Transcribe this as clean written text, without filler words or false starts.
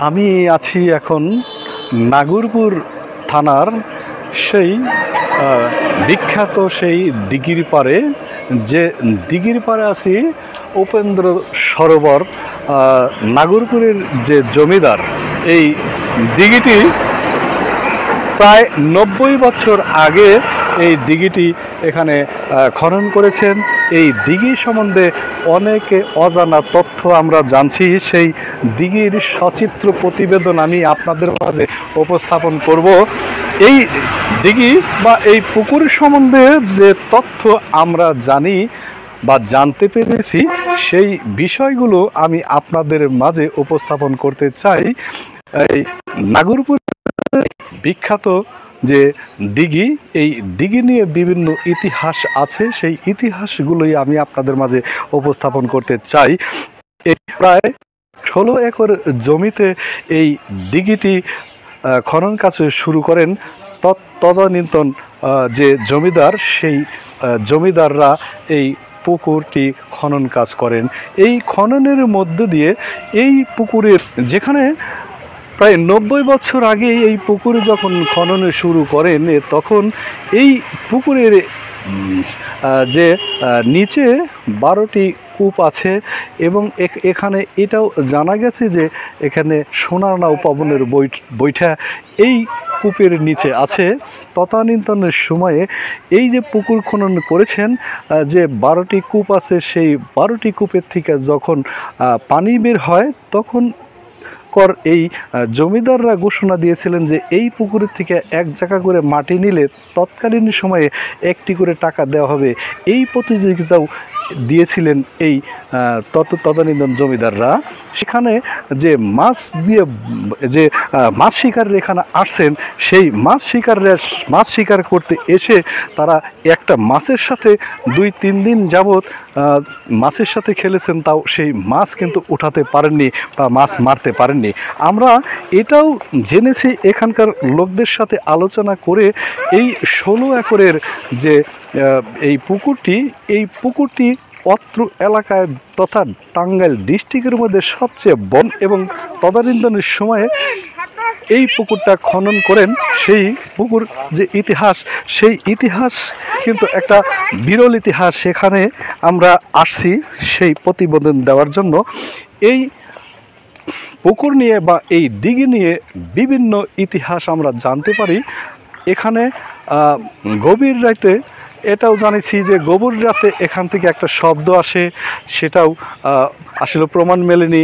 আমি আছি এখন নাগরপুর থানার সেই বিখ্যাত সেই দিঘির পাড়ে। যে দিঘির পাড়ে আছি উপেন্দ্র সরোবর নাগরপুরের যে জমিদার এই দিঘিটি প্রায় ৯০ বছর আগে এই দিঘিটি এখানে খনন করেছেন। এই দিঘি সম্বন্ধে অনেকে অজানা তথ্য আমরা জানছি। সেই দিঘির সচিত্র প্রতিবেদন আমি আপনাদের মাঝে উপস্থাপন করব। এই দিঘি বা এই পুকুর সম্বন্ধে যে তথ্য আমরা জানি বা জানতে পেরেছি, সেই বিষয়গুলো আমি আপনাদের মাঝে উপস্থাপন করতে চাই। এই নাগরপুর বিখ্যাত যে দিঘি, এই দিঘি নিয়ে বিভিন্ন ইতিহাস আছে, সেই ইতিহাসগুলোই আমি আপনাদের মাঝে উপস্থাপন করতে চাই। এই প্রায় ১৬ একর জমিতে এই দিঘিটি খনন কাজ শুরু করেন তদানীন্তন যে জমিদার, সেই জমিদাররা এই পুকুরটি খনন কাজ করেন। এই খননের মধ্য দিয়ে এই পুকুরের যেখানে প্রায় ৯০ বছর আগে এই পুকুরে যখন খনন শুরু করেন, তখন এই পুকুরের যে নিচে ১২টি কূপ আছে এবং এখানে এটাও জানা গেছে যে এখানে সোনার নাও পবনের বৈঠা এই কূপের নিচে আছে। তদানীন্তনের সময়ে এই যে পুকুর খনন করেছেন, যে ১২টি কূপ আছে, সেই ১২টি কূপের থেকে যখন পানি বের হয় তখন এই জমিদাররা ঘোষণা দিয়েছিলেন যে এই পুকুরের থেকে এক জায়গা করে মাটি নিলে তৎকালীন সময়ে একটি করে টাকা দেওয়া হবে। এই প্রতিযোগিতাও দিয়েছিলেন এই তদানীন্তন জমিদাররা। সেখানে যে মাছ দিয়ে যে মাছ শিকাররা এখানে আসছেন, সেই মাছ শিকার করতে এসে তারা একটা মাছের সাথে ২-৩ দিন যাবৎ মাছের সাথে খেলেছেন, তাও সেই মাছ কিন্তু উঠাতে পারেননি বা মাছ মারতে পারেননি। আমরা এটাও জেনেছি এখানকার লোকদের সাথে আলোচনা করে, এই ১৬ একরের যে এই পুকুরটি অত্র এলাকায় তথা টাঙ্গাইল ডিস্ট্রিক্টের মধ্যে সবচেয়ে বন, এবং তদানীন্তনের সময়ে এই পুকুরটা খনন করেন। সেই পুকুর যে ইতিহাস, সেই ইতিহাস কিন্তু একটা বিরল ইতিহাস। সেখানে আমরা আসছি সেই প্রতিবেদন দেওয়ার জন্য। এই পুকুর নিয়ে বা এই দিঘি নিয়ে বিভিন্ন ইতিহাস আমরা জানতে পারি। এখানে গভীর রাতে এটাও জানিছি যে গভীর রাতে এখান থেকে একটা শব্দ আসে, সেটাও আসলে প্রমাণ মেলেনি।